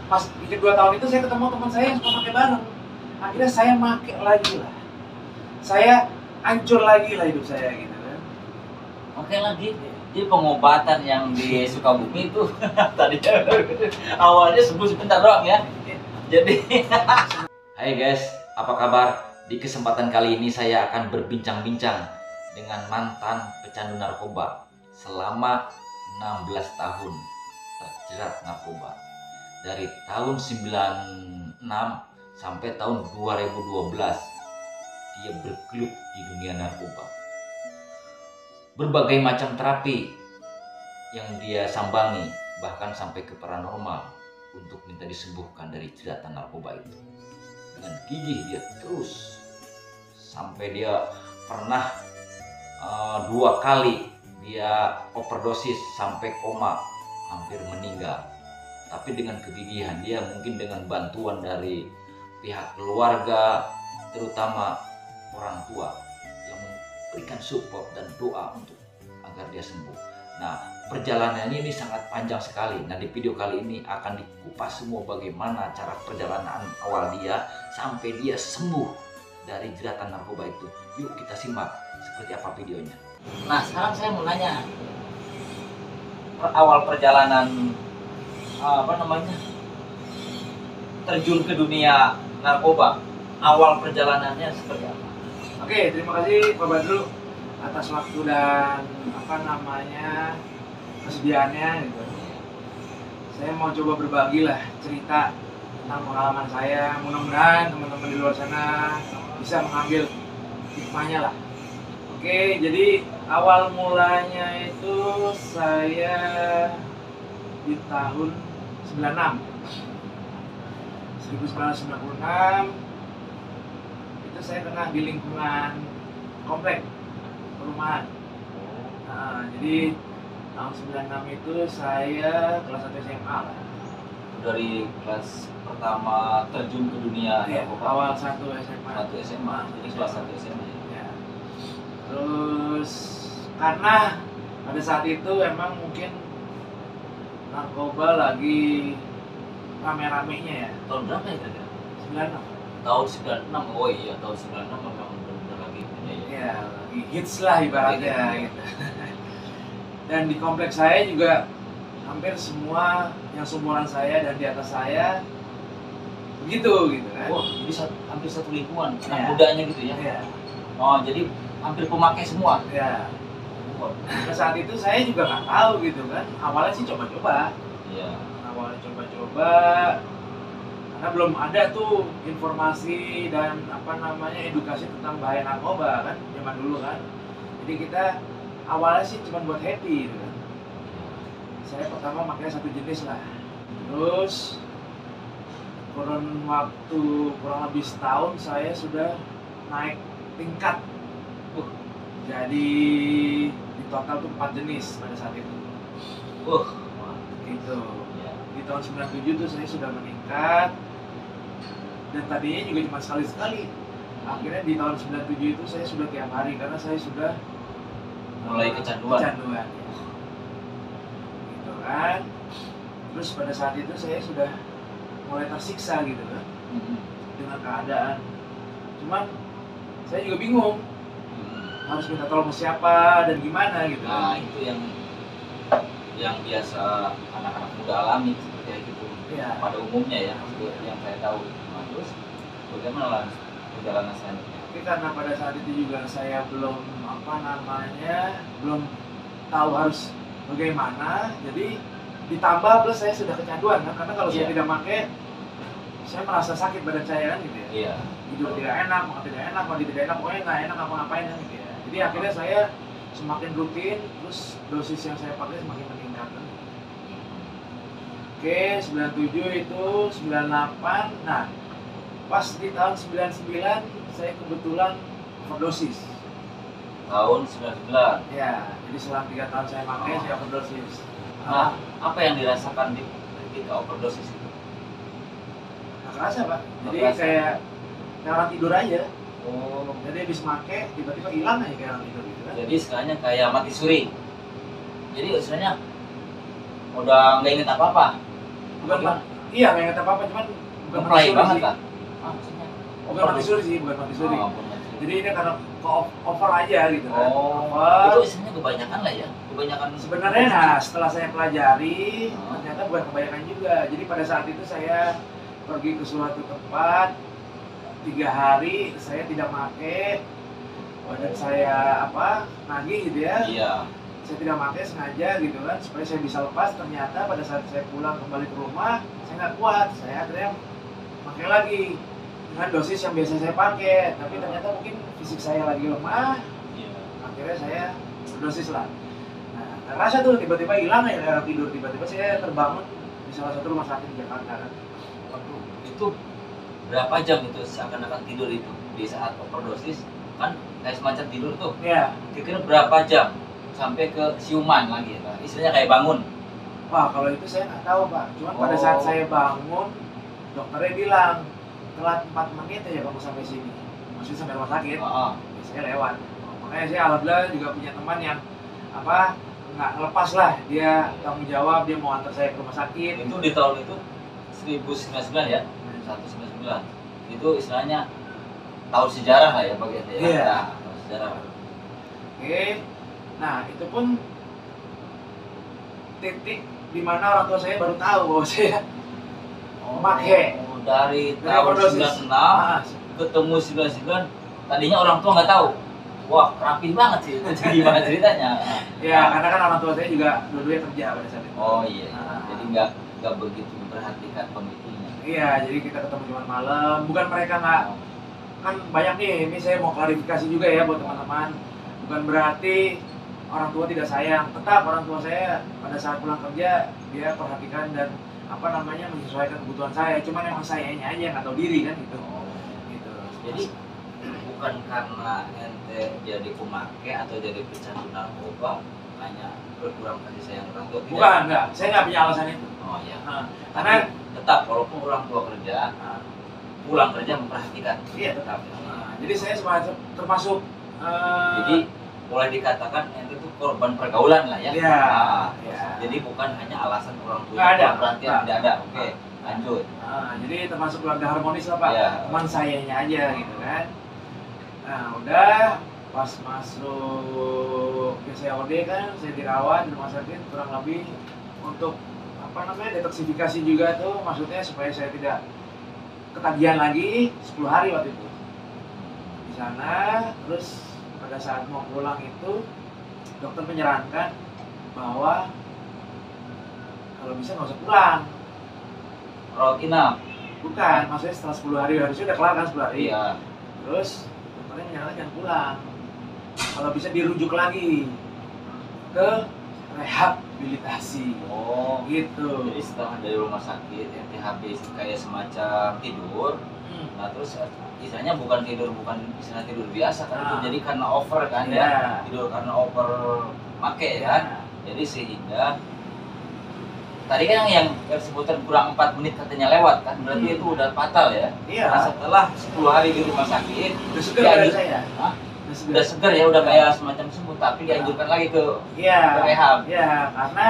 pas kedua tahun itu saya ketemu teman saya yang suka pakai bareng. Akhirnya saya pakai lagi lah. Saya hancur lagi lah hidup saya gitu kan. Oke lagi. Jadi pengobatan yang di Sukabumi itu tadi awalnya sembuh sebentar doang ya. Jadi hai guys, apa kabar? Di kesempatan kali ini saya akan berbincang-bincang dengan mantan pecandu narkoba selama 16 tahun terjerat narkoba. Dari tahun 96 sampai tahun 2012 dia bergelut di dunia narkoba. Berbagai macam terapi yang dia sambangi, bahkan sampai ke paranormal untuk minta disembuhkan dari jeratan narkoba itu. Dengan gigih dia terus sampai dia pernah 2 kali dia overdosis sampai koma, hampir meninggal. Tapi dengan kegigihan dia, mungkin dengan bantuan dari pihak keluarga, terutama orang tua yang memberikan support dan doa untuk agar dia sembuh. Nah, perjalanannya ini sangat panjang sekali. Nah, di video kali ini akan dikupas semua bagaimana cara perjalanan awal dia sampai dia sembuh dari jeratan narkoba itu. Yuk kita simak seperti apa videonya. Nah, sekarang saya mau nanya, awal perjalanan terjun ke dunia narkoba, awal perjalanannya seperti apa? Oke, terima kasih Pak Badru atas waktu dan kesediaannya gitu. Saya mau coba berbagi lah cerita tentang pengalaman saya. Mudah-mudahan teman-teman di luar sana bisa mengambil hikmahnya lah. Oke, jadi awal mulanya itu saya di tahun 1996 itu saya kena di lingkungan komplek perumahan. Nah, jadi tahun 96 itu saya kelas 1 SMA lah. Dari kelas pertama terjun ke dunia narkoba. Awal 1 SMA. 1 SMA, jadi kelas 1 SMA. Ya. Terus karena pada saat itu emang mungkin narkoba lagi rame-ramenya ya. Tahun berapa ya tadi? 96. Tahun 96. Oh iya, tahun 96 memang benar lagi ini ya. Ya, lagi hits lah ibaratnya gitu. Dan di kompleks saya juga hampir semua yang seumuran saya dan di atas saya begitu gitu kan. Oh, jadi hampir satu lingkungan, anak Ya. mudanya gitu ya. Ya. Oh, jadi hampir pemakai semua. Ya. Oh, Pada saat itu saya juga nggak tahu gitu kan. Awalnya sih coba-coba. iya. Awalnya coba-coba karena belum ada tuh informasi dan edukasi tentang bahaya narkoba kan zaman dulu kan. Jadi kita awalnya sih cuma buat happy gitu kan. Saya pertama pakai satu jenis lah. Terus kurun waktu kurang lebih setahun saya sudah naik tingkat. Jadi di total tuh 4 jenis pada saat itu. Gitu. Ya. Di tahun 97 tuh saya sudah meningkat. Dan tadinya juga cuma sekali-sekali. Akhirnya di tahun 97 itu saya sudah tiap hari karena saya sudah Mulai kecanduan. Ya. Gitu kan. Terus pada saat itu saya sudah mulai tersiksa gitu kan dengan keadaan. Cuman saya juga bingung harus minta tolong ke siapa dan gimana gitu. Nah, itu yang biasa anak-anak muda alami seperti itu. Iya. Pada umumnya ya, yang saya tahu. Nah, terus bagaimana perjalanan selanjutnya? Tapi karena pada saat itu juga saya belum belum tahu harus bagaimana, jadi ditambah plus saya sudah kecanduan kan, karena kalau saya Iya. tidak pakai saya merasa sakit badan saya kan gitu ya. Iya. Hidup tidak enak, makan tidak enak, mandi tidak enak, pokoknya nggak enak ngapa-ngapain kan gitu ya. Jadi akhirnya saya semakin rutin, terus dosis yang saya pakai semakin meningkat kan. Oke, 97 itu 98. Nah, pas di tahun 99 saya kebetulan overdosis. Tahun 99. Ya, jadi selang 3 tahun saya pakai, saya overdosis. Nah, apa yang dirasakan ketika overdosis itu? Nggak kerasa Pak, jadi Nggak kerasa. kayak orang tidur aja. Oh, Jadi habis pakai, tiba-tiba hilang aja kayak orang tidur gitu kan. jadi istilahnya kayak mati suri. Jadi istilahnya udah nggak inget apa-apa. Bukan Pak, Iya nggak inget apa apa, cuman bukan mati Ngeplay suri banget sih. kan? Ah, maksudnya. Bukan mati suri sih, bukan mati suri. Oh, bukan mati suri. Jadi ini karena over aja gitu kan. Oh, Over. itu isinya kebanyakan lah ya, kebanyakan. Sebenarnya nah setelah saya pelajari Oh. ternyata bukan kebanyakan juga. Jadi pada saat itu saya pergi ke suatu tempat 3 hari saya tidak pakai, badan saya nagih gitu ya. Iya. Saya tidak pakai sengaja gitu kan supaya saya bisa lepas. Ternyata pada saat saya pulang kembali ke rumah saya nggak kuat, saya akhirnya pakai lagi dengan dosis yang biasa saya pakai. Tapi ternyata mungkin fisik saya lagi lemah, Iya. akhirnya saya berdosis lah. Nah, nggak rasa tuh tiba-tiba hilang ya dalam tidur, tiba-tiba saya terbangun di salah satu rumah sakit di Jakarta kan. Waduh, itu berapa jam itu seakan-akan tidur itu di saat overdosis kan kayak semacam tidur tuh. Ya, Kira-kira berapa jam sampai ke siuman lagi ya, istilahnya kayak bangun. wah kalau itu saya nggak tahu Pak. Cuman pada Oh. saat saya bangun, dokternya bilang telat 4 menit aja kamu sampai sini. Maksudnya sampai rumah sakit. Heeh. Ya, saya lewat. Makanya saya alhamdulillah juga punya teman yang nggak lepas lah, dia tanggung jawab, dia mau antar saya ke rumah sakit. Itu di tahun itu 1099 ya, 199. Itu istilahnya tahun sejarah lah ya bagi Anda ya. Iya. Nah, tahun sejarah. Oke, nah itu pun titik dimana orang tua saya baru tahu bahwa saya Make. Dari dari tahun overdosis. 96 Ah, ketemu 99, tadinya orang tua nggak tahu. Wah, rapi banget sih. Itu gimana ceritanya? ya karena kan orang tua saya juga dua-duanya kerja pada saat itu. Oh iya, Ah. jadi nggak begitu memperhatikan pemikirannya. Iya, jadi kita ketemu cuma malam. Bukan mereka nggak, kan banyak nih. Ini saya mau klarifikasi juga ya buat teman-teman. Bukan berarti orang tua tidak sayang. Tetap orang tua saya pada saat pulang kerja dia perhatikan dan menyesuaikan kebutuhan saya. Cuman emang sayanya aja nggak tahu diri kan gitu. Gitu. Jadi bukan karena ente jadi pemakai atau jadi pecandu narkoba hanya berkurang kasih sayang orang tua. Tidak. bukan enggak. Saya nggak punya alasan itu. Oh iya. Nah, Karena karena tetap walaupun orang tua kerja, pulang kerja memperhatikan. iya tetap. Jadi saya termasuk Jadi boleh dikatakan ente itu korban pergaulan lah ya. Iya, Nah, iya. Jadi bukan hanya alasan orang tua Nggak ada, perhatian, nggak. tidak ada. Oke, lanjut. jadi termasuk keluarga harmonis lah Pak. Iya. Teman sayanya aja gitu kan. Nah udah pas masuk ke COD kan saya dirawat di rumah sakit kurang lebih untuk detoksifikasi juga tuh, maksudnya supaya saya tidak ketagihan lagi 10 hari waktu itu di sana. Terus pada saat mau pulang itu dokter menyarankan bahwa kalau bisa nggak usah pulang. Rawat inap. Bukan, maksudnya setelah 10 hari harusnya udah kelar kan 10 hari. Iya. Terus dokternya menyarankan jangan pulang. Kalau bisa dirujuk lagi ke rehabilitasi. Oh, Gitu. jadi setelah dari rumah sakit ente habis kayak semacam tidur. Nah terus istilahnya bukan istilah tidur biasa kan, itu Nah. jadi karena over kan Iya. ya, tidur karena over make kan. Jadi sehingga tadi kan yang sebutan kurang 4 menit katanya lewat kan, berarti itu udah fatal ya. Iya. Nah, setelah 10 hari di rumah sakit Udah segar badan dianjur- saya. Hah? Udah udah segar ya, udah kayak semacam sembuh, tapi dianjurkan lagi ke Iya. ke rehab. Iya, karena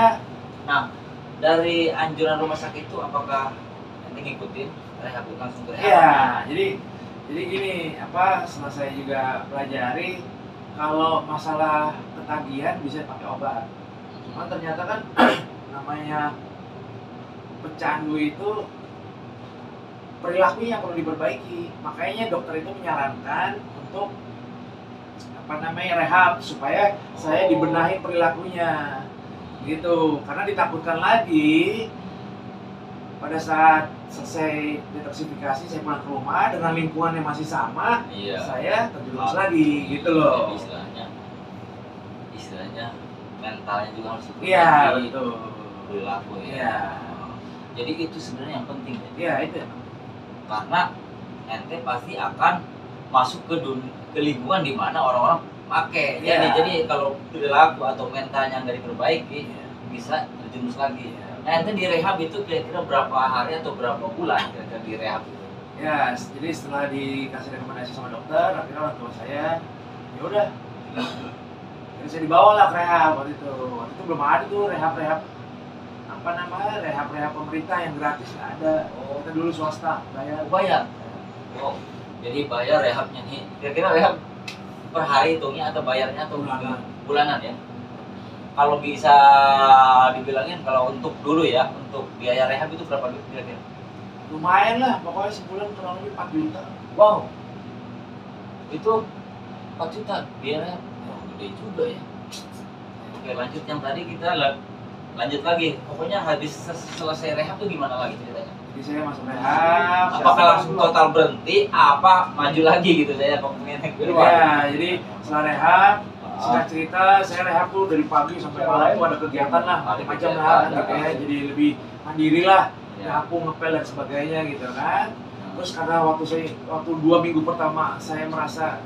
Nah, dari anjuran rumah sakit itu apakah nanti ngikutin rehab langsung ke rehab? iya, jadi gini, setelah saya juga pelajari kalau masalah ketagihan bisa pakai obat. Cuman ternyata kan namanya pecandu itu perilakunya yang perlu diperbaiki. Makanya dokter itu menyarankan untuk rehab supaya saya dibenahi perilakunya. Gitu. Karena ditakutkan lagi pada saat selesai detoksifikasi saya pulang ke rumah dengan lingkungan yang masih sama, Iya. saya terjerumus lagi gitu loh. Jadi istilahnya mentalnya juga harus diperbaiki. Iya, betul. Perilaku ya. Iya. Jadi itu sebenarnya yang penting ya. Iya, itu ya. Karena ente pasti akan masuk ke lingkungan di mana orang-orang make. Iya. Jadi kalau perilaku atau mentalnya nggak diperbaiki, bisa terjerumus lagi. Iya. Nah, ente di rehab itu kira-kira berapa hari atau berapa bulan kira-kira di rehab itu? Ya, jadi setelah dikasih rekomendasi sama dokter, akhirnya orang tua saya, ya udah, jadi saya dibawa lah ke rehab waktu itu. Waktu itu belum ada tuh rehab apa namanya rehab pemerintah yang gratis nggak ada. Kita dulu swasta bayar. Bayar. Oh, jadi bayar rehabnya nih. Kira-kira rehab per hari hitungnya atau bayarnya atau bulanan ya? Kalau bisa dibilangin kalau untuk dulu ya, untuk biaya rehab itu berapa kira-kira? Lumayan lah, pokoknya sebulan kurang lebih 4 juta. Wow, itu 4 juta biaya rehab. Oh, gede juga ya. Oke, lanjut yang tadi kita lanjut lagi. Pokoknya habis selesai rehab tuh gimana lagi ceritanya? Jadi saya masuk rehab. Apakah langsung total berhenti? Apa maju lagi gitu saya ngomongin yang kedua? Ya, jadi setelah rehab, singkat cerita saya rehab tuh dari pagi sampai malam tuh ada kegiatan lah, macam-macam lah kan gitu ya. Jadi lebih mandiri lah, nyapu, ngepel dan sebagainya gitu kan. Terus karena waktu 2 minggu pertama saya merasa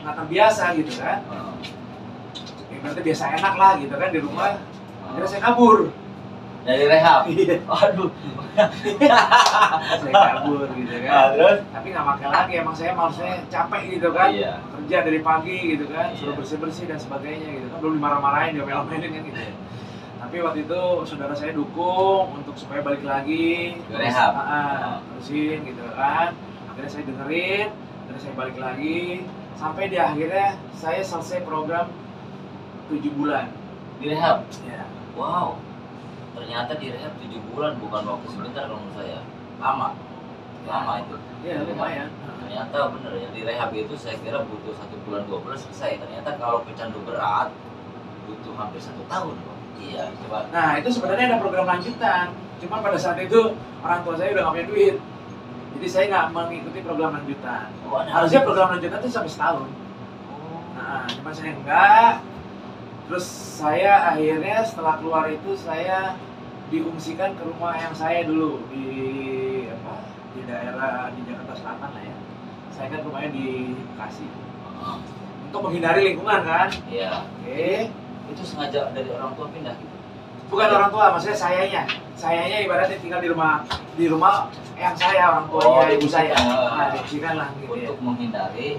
nggak terbiasa gitu kan. Ya, berarti biasa enak lah gitu kan di rumah. Akhirnya saya kabur dari rehab. Aduh. Saya kabur gitu kan. Terus? Tapi nggak pakai lagi, emang saya maksudnya capek gitu kan. Kerja dari pagi gitu kan, suruh bersih-bersih dan sebagainya gitu kan. Belum dimarah-marahin, diomel-omelin kan gitu. Tapi waktu itu saudara saya dukung untuk supaya balik lagi ke rehab. Terusin gitu kan. Akhirnya saya dengerin, akhirnya saya balik lagi sampai di akhirnya saya selesai program 7 bulan di rehab. Ya. Wow, ternyata di rehab 7 bulan bukan waktu sebentar kalau menurut saya. Lama itu. Iya, lumayan. Ternyata bener ya, di rehab itu saya kira butuh 1 bulan 2 bulan selesai. Ternyata kalau pecandu berat butuh hampir 1 tahun. Iya, coba. Nah, itu sebenarnya ada program lanjutan. Cuma pada saat itu orang tua saya udah nggak punya duit. Jadi saya nggak mengikuti program lanjutan. Harusnya program lanjutan itu sampai setahun. Nah, cuma saya enggak. Terus saya akhirnya setelah keluar itu saya diungsikan ke rumah yang saya dulu di daerah di Jakarta Selatan lah ya. Saya kan rumahnya di Bekasi. Untuk menghindari lingkungan kan. Iya. Oke. Itu sengaja dari orang tua pindah gitu. Bukan orang tua, maksudnya sayanya ibaratnya tinggal di rumah yang saya, orang tuanya ibu saya. Nah, diungsikan lah gitu ya. Untuk menghindari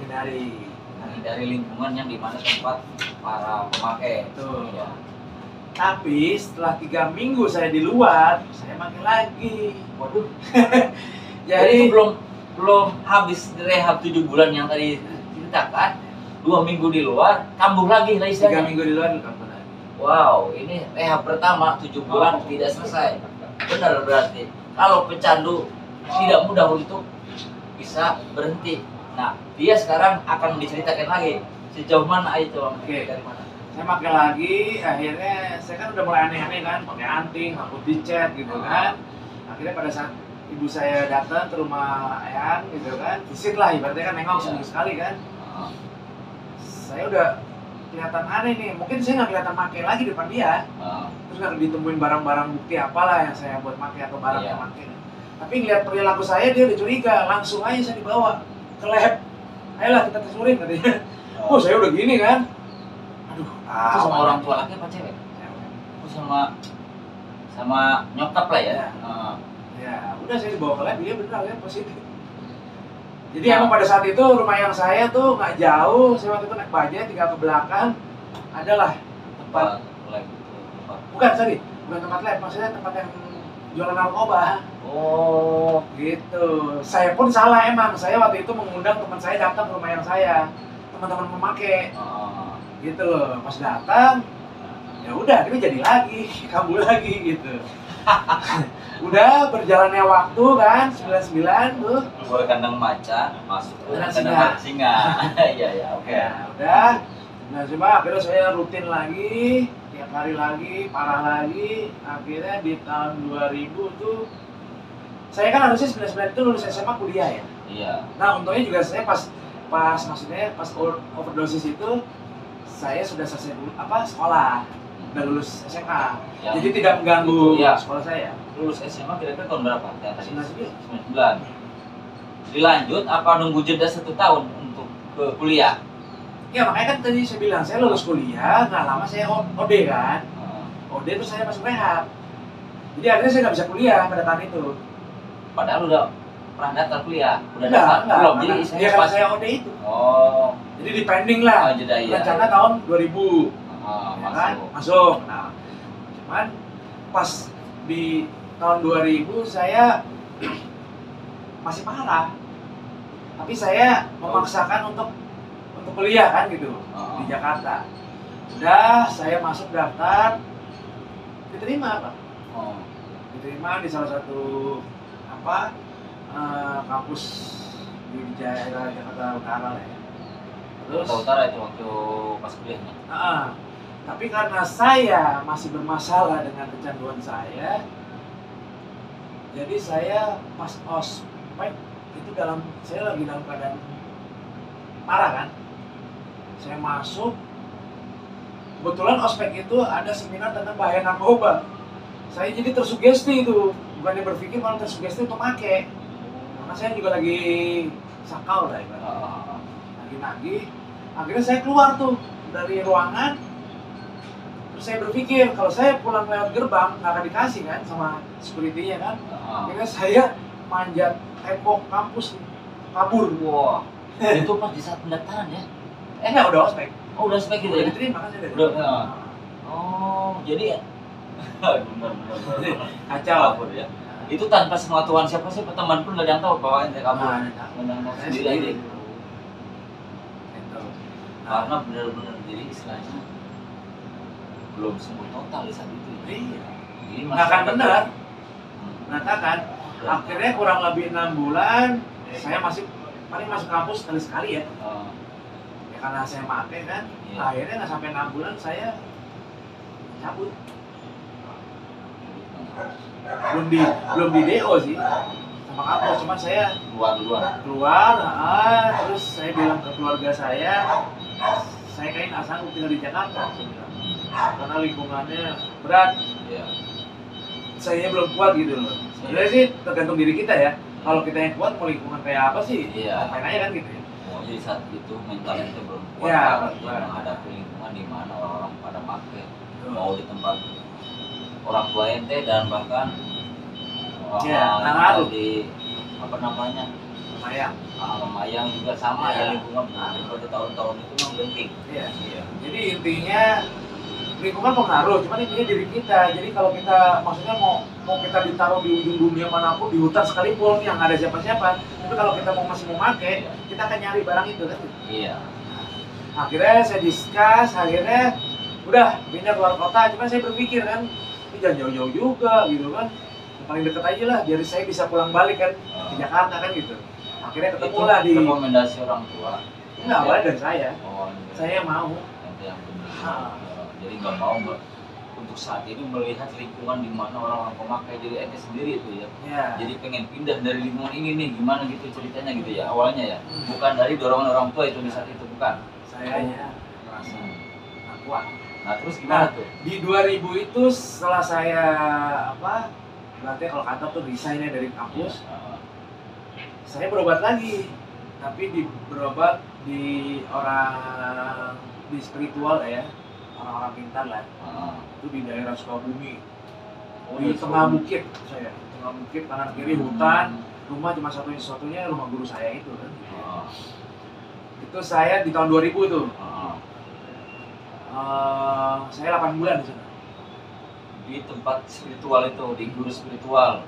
lingkungan yang dimana tempat para pemakai. Betul. Ya. Tapi setelah 3 minggu saya di luar, saya makin lagi. Waduh. Jadi itu belum habis rehab 7 bulan yang tadi ceritakan. 2 minggu di luar, kambuh lagi lah istilahnya. 3 minggu di luar, kambuh lagi. Wow, ini rehab pertama 7 bulan tidak selesai. Benar berarti. Kalau pecandu tidak mudah untuk bisa berhenti. Nah, dia sekarang akan diceritakan lagi sejauh mana itu. Oke. Dari mana? Saya pakai lagi, akhirnya saya kan udah mulai aneh-aneh kan, pakai anting, rambut dicet gitu kan. Akhirnya pada saat ibu saya datang ke rumah Eyang gitu kan, visit lah ibaratnya kan, nengok seminggu sekali kan. Saya udah kelihatan aneh nih, mungkin saya nggak kelihatan pakai lagi di depan dia. Terus nggak ditemuin barang-barang bukti apalah yang saya buat pakai atau barang yang pakai. Tapi ngeliat perilaku saya, dia udah curiga, langsung aja saya dibawa ke lab. Ayolah kita tes urin katanya. Oh, saya udah gini kan. Aduh, itu sama orang tua laki apa cewek? Oh, sama nyokap lah ya. Ya, udah saya dibawa ke lab, dia benar ya positif. Jadi emang pada saat itu rumah yang saya tuh nggak jauh, saya waktu itu naik bajaj tinggal ke belakang, adalah tempat lab. Bukan tempat lab, maksudnya tempat yang jualan narkoba. Oh, gitu. Saya pun salah emang. Saya waktu itu mengundang teman saya datang ke rumah yang saya, teman-teman memakai. Gitu loh. Pas datang, ya udah, ini jadi lagi, kambuh lagi gitu. Udah berjalannya waktu kan, 99 tuh. Keluar kandang macan, masuk ke kandang singa. Iya, oke. Ya, udah. Nah, cuma akhirnya saya rutin lagi, tiap hari lagi, parah lagi. Akhirnya di tahun 2000 tuh saya kan harusnya 99 itu lulus SMA kuliah ya. Iya. Nah, untungnya juga saya pas overdosis itu saya sudah selesai sekolah, udah lulus SMA. Jadi tidak mengganggu sekolah saya. Lulus SMA kira-kira tahun berapa? 99. Dilanjut apa nunggu jeda 1 tahun untuk ke kuliah? Ya makanya kan tadi saya bilang saya lulus kuliah, nggak lama saya OD kan. OD terus saya masuk rehab. Jadi akhirnya saya nggak bisa kuliah pada tahun itu. Padahal udah pernah daftar kuliah, udah daftar belum. Jadi ya karena saya OD itu. Oh. Jadi dipending lah. Jeda ya. Rencana tahun 2000. Ya kan? Masuk. Nah, cuman pas di tahun 2000 saya masih parah, tapi saya memaksakan untuk kuliah kan gitu di Jakarta. Udah saya masuk daftar, diterima Pak, diterima di salah satu kampus di daerah Jakarta Utara lah ya. Terus Jakarta Utara itu waktu pas kuliahnya. Tapi karena saya masih bermasalah dengan kecanduan saya, jadi saya pas ospek itu saya lagi dalam keadaan parah kan. Saya masuk, kebetulan ospek itu ada seminar tentang bahaya narkoba. Saya jadi tersugesti itu, bukannya berpikir malah tersugesti untuk make. Karena saya juga lagi sakau lah ibaratnya. Lagi-lagi, akhirnya saya keluar tuh dari ruangan. Terus saya berpikir kalau saya pulang lewat gerbang nggak akan dikasih kan sama security-nya kan. Akhirnya saya manjat tembok kampus kabur. Wah, itu pas di saat pendaftaran ya? Enggak, udah ospek. Oh, udah ospek gitu ya? Udah diterima kan saya Udah. Oh, jadi benar. Kacau. Kabur ya. Itu tanpa sepengetahuan siapa sih, teman pun nggak ada yang tahu bahwa ente kabur. Nah, Saya sendiri. Gitu. Karena benar-benar jadi istilahnya belum sembuh total di saat itu. Iya. Jadi Nggak akan benar. Mengatakan Ya. akhirnya kurang lebih 6 bulan saya paling masuk kampus sekali ya. Ya karena saya pakai kan, Iya. akhirnya nggak sampai 6 bulan saya cabut. Belum di DO sih sama kampus, cuman saya keluar, terus saya bilang ke keluarga saya kayaknya nggak sanggup tinggal di Jakarta, saya bilang. Karena lingkungannya berat, Iya. saya belum kuat gitu loh. Sebenarnya sih tergantung diri kita ya. Kalau kita yang kuat mau lingkungan kayak apa sih? Iya. Ngapain aja kan gitu ya. Oh, jadi saat itu mentalnya itu belum kuat Iya, banget ya, betul. menghadapi lingkungan di mana orang pada pakai, mau di tempat orang tua ente dan bahkan Iya, yang ngaruh. di apa namanya Lumayan. Mayang juga sama Iya. ya lingkungan pada tahun-tahun itu memang penting. Iya. Jadi intinya lingkungan pengaruh, cuman intinya diri kita. Jadi kalau kita maksudnya mau kita ditaruh di ujung dunia manapun, di hutan sekalipun yang nggak ada siapa-siapa, tapi kalau kita masih mau make, kita akan nyari barang itu kan. Iya. Akhirnya saya discuss, akhirnya udah pindah keluar kota. Cuman saya berpikir kan, ini jangan jauh-jauh juga gitu kan. Yang paling deket aja lah, biar saya bisa pulang balik kan ke Jakarta kan gitu. Akhirnya ketemu lah di. Rekomendasi orang tua. Enggak, awalnya dari saya. Oh, Saya mau. ente yang benar. Ah. Jadi nggak mau untuk saat ini melihat lingkungan di mana orang-orang pemakai, jadi ente sendiri itu ya. Ya. Jadi pengen pindah dari lingkungan ini nih, gimana gitu ceritanya gitu ya awalnya ya. Bukan dari dorongan orang tua itu di saat itu, bukan. Sayanya merasa nggak kuat. Nah terus gimana tuh? Di 2000 itu setelah saya berarti kalau kantor tuh desainnya dari kampus, saya berobat lagi, tapi berobat di orang di spiritual ya, orang-orang pintar lah. Itu di daerah Sukabumi, di tengah bukit saya, tengah bukit kanan kiri hutan, rumah cuma satu-satunya rumah guru saya itu kan. Itu saya di tahun 2000 itu. Saya 8 bulan di sana. Di tempat spiritual itu, di guru spiritual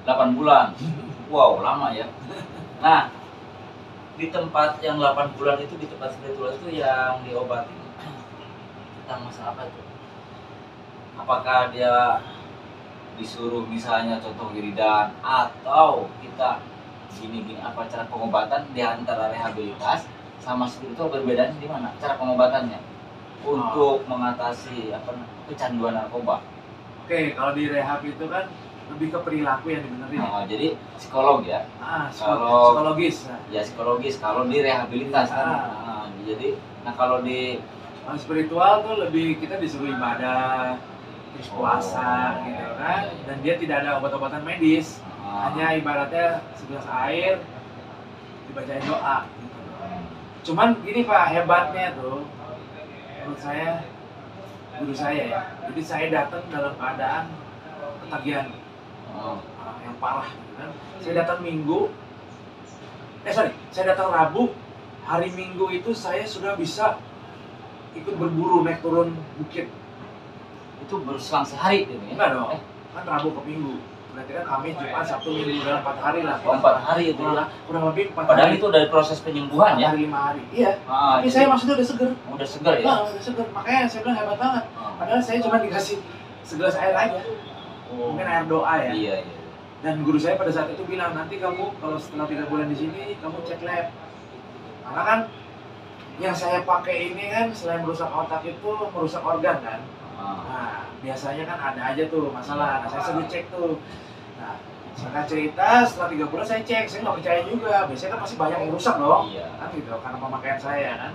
8 bulan. Wow, lama ya. Nah, di tempat yang 8 bulan itu, di tempat spiritual itu yang diobati tentang masalah apa itu? Apakah dia disuruh misalnya contoh wiridan, atau kita gini-gini, apa cara pengobatan di antara rehabilitas sama spiritual berbedanya di mana? Cara pengobatannya untuk mengatasi kecanduan narkoba. Oke, kalau di rehab itu kan lebih ke perilaku yang dibenerin. Jadi psikolog ya. Psikologis. Ya psikologis. Kalau di rehabilitas kan. Jadi, kalau di spiritual tuh lebih kita disuruh ibadah, terus puasa gitu kan. Dan dia tidak ada obat-obatan medis. Hanya ibaratnya segelas air dibacain doa. Gitu. Cuman gini Pak, hebatnya tuh menurut saya, guru saya ya. Jadi saya datang dalam keadaan ketagihan yang parah gitu kan. Saya datang saya datang Rabu, hari Minggu itu saya sudah bisa ikut berburu naik turun bukit. itu berselang sehari itu ya? Enggak dong. kan Rabu ke Minggu. Berarti kan Kamis, Jumat, Sabtu, Minggu, dalam 4 hari lah. 4 hari itu ya. Kurang lebih 4 Padahal hari. itu dari proses penyembuhan 4 ya. hari 5 hari. Iya. Tapi Jadi saya maksudnya udah seger. udah segar ya. Nah, udah seger. Makanya saya bilang hebat banget. Padahal saya cuma dikasih segelas air aja. Mungkin air doa ya. Iya, iya. Dan guru saya pada saat itu bilang, nanti kamu kalau setelah 3 bulan di sini, kamu cek lab. Karena kan yang saya pakai ini kan selain merusak otak itu merusak organ kan. Nah, biasanya kan ada aja tuh masalah. Nah, saya selalu cek tuh. Nah, singkat cerita setelah 3 bulan saya cek, saya nggak percaya juga. Biasanya kan masih banyak yang rusak dong. Iya. Kan gitu, karena pemakaian saya kan.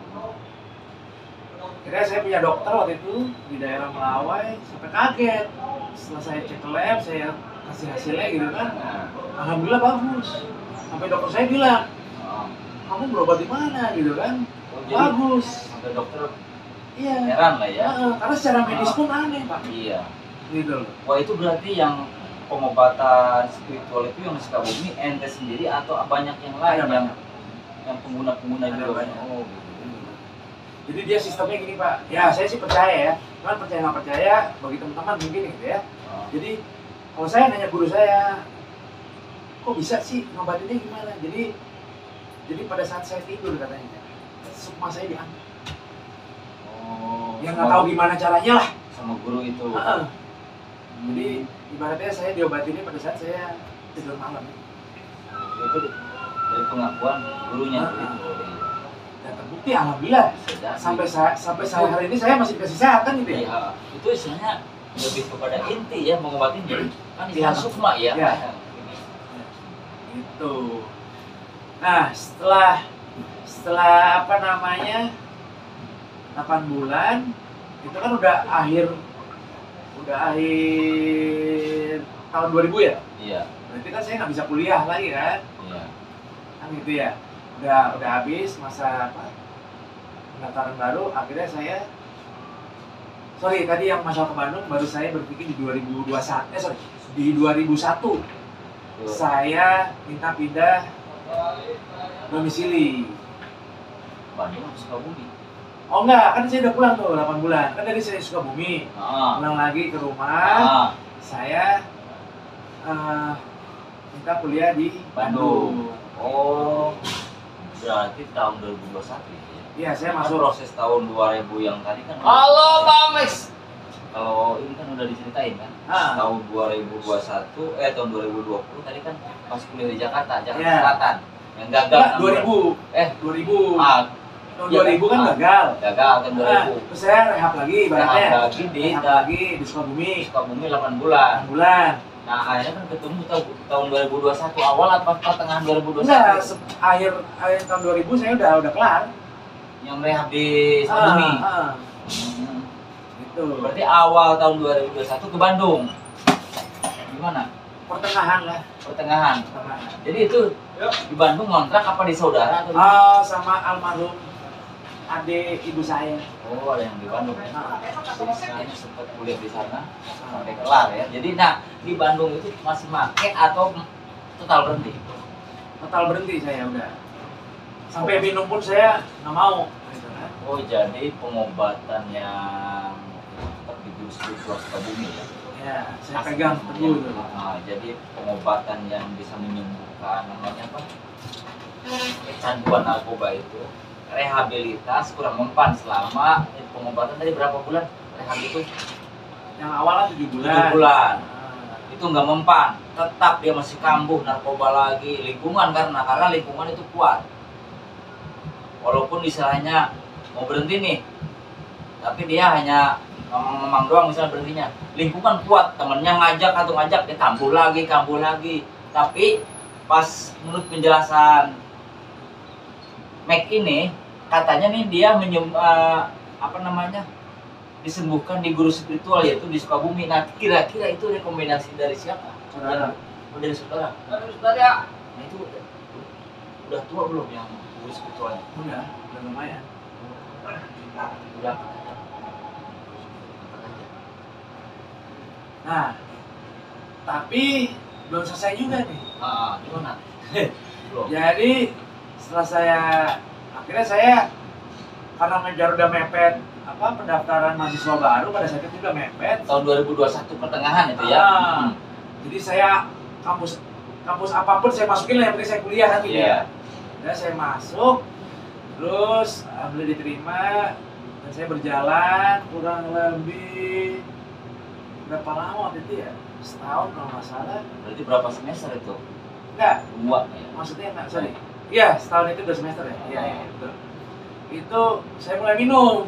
Akhirnya saya punya dokter waktu itu di daerah Melawai, sampai kaget. Setelah saya cek ke lab, saya kasih hasilnya gitu kan. Alhamdulillah bagus. Sampai dokter saya bilang, kamu berobat di mana gitu kan? Jadi Bagus. sampai dokter Iya. heran lah ya. Karena secara medis pun aneh pak. Iya. Gitu loh. Wah, itu berarti yang pengobatan spiritual itu yang di Sukabumi ente sendiri atau banyak yang lain Ada banyak. yang pengguna-pengguna Ada juga? banyak. Oh, gitu. Jadi dia sistemnya gini pak. Ya saya sih percaya ya. Cuman percaya nggak percaya bagi teman-teman mungkin gitu ya. Jadi kalau saya nanya guru saya, kok bisa sih ngobatinnya gimana? Jadi pada saat saya tidur katanya, sukma saya diangkat. Oh, Ya nggak tahu gimana caranya lah. sama guru itu. Jadi ibaratnya saya diobatinnya pada saat saya tidur malam. Itu dari pengakuan gurunya Ah. itu. Dan terbukti alhamdulillah sampai saya hari ini saya masih dikasih sehat kan gitu ya. Iya, itu istilahnya lebih kepada inti ya mengobatin kan Iya. istilah sukma ya. Iya. Gitu. Nah setelah apa namanya 8 bulan itu kan udah akhir tahun 2000 ya. Iya. Berarti kan saya nggak bisa kuliah lagi kan. Iya. Kan gitu ya. Udah habis masa apa? Pendaftaran baru. Akhirnya saya tadi yang masalah ke Bandung baru saya berpikir di 2021. Di 2001 saya minta pindah domisili. Bandung atau Sukabumi? Oh enggak, kan saya udah pulang tuh 8 bulan. Kan dari saya Sukabumi. Pulang lagi ke rumah. Saya minta kuliah di Bandung. Oh, berarti tahun 2021 ya? Iya, saya Kan masuk. proses tahun 2000 yang tadi kan. Halo Bang Max. Kalau ini kan udah diceritain kan. Tahun 2021, tahun 2020 tadi kan pas kuliah di Jakarta Iya. Selatan. Yang gagal Enggak, kan 2000. Tahun Iya, 2000 kan ah. gagal. gagal kan 2000. Terus saya rehab lagi ibaratnya. Rehab lagi di Sukabumi. Sukabumi 8 bulan. 8 bulan. Nah, akhirnya kan ketemu tahun 2021 awal atau pertengahan 2021? Enggak, akhir tahun 2000 saya udah kelar. Yang rehab di Sukabumi. Gitu. Berarti awal tahun 2021 ke Bandung. Gimana? Pertengahan lah. Pertengahan. Pertengahan. Jadi itu di Bandung ngontrak apa di saudara atau di... Sama almarhum adik ibu saya. Oh, ada yang di Bandung ya. Jadi saya sempat kuliah di sana sampai kelar ya. Jadi nah, di Bandung itu masih make atau total berhenti? Total berhenti saya udah. Sampai minum pun saya nggak mau. Gitu kan. Oh, jadi pengobatan yang tetap di Guru Spiritual Sukabumi ya. Ya, saya pegang teguh itu. Jadi pengobatan yang bisa menyembuhkan namanya apa? Kecanduan narkoba itu, rehabilitas kurang mempan selama pengobatan tadi berapa bulan rehab itu? Yang awalnya 7 bulan. 7 bulan. Ah. Itu nggak mempan, tetap dia masih kambuh narkoba lagi. Lingkungan karena lingkungan itu kuat. Walaupun istilahnya mau berhenti nih, tapi dia hanya ngomong doang misalnya berhentinya. Lingkungan kuat, temennya ngajak dia kambuh lagi. Tapi pas menurut penjelasan Mac ini katanya nih dia disembuhkan di guru spiritual yaitu di Sukabumi. Nah, kira-kira itu rekomendasi dari siapa? Saudara. Oh, dari saudara. Dari saudara. Nah, itu udah tua belum yang guru spiritualnya? Udah lumayan. Udah. Nah, tapi belum selesai juga nih. Gimana? Belum. Jadi setelah akhirnya saya karena ngejar udah mepet apa pendaftaran mahasiswa baru pada saat itu juga mepet. Tahun 2021 pertengahan itu ya. Jadi saya kampus apapun saya masukin lah, yang penting saya kuliah kan gitu ya. Dan saya masuk, terus alhamdulillah diterima, dan saya berjalan kurang lebih berapa lama waktu itu ya? Setahun kalau nggak salah. Berarti berapa semester itu? Enggak, 2 ya. maksudnya enggak, sorry. Iya, setahun itu 2 semester ya. Iya, betul. Itu saya mulai minum.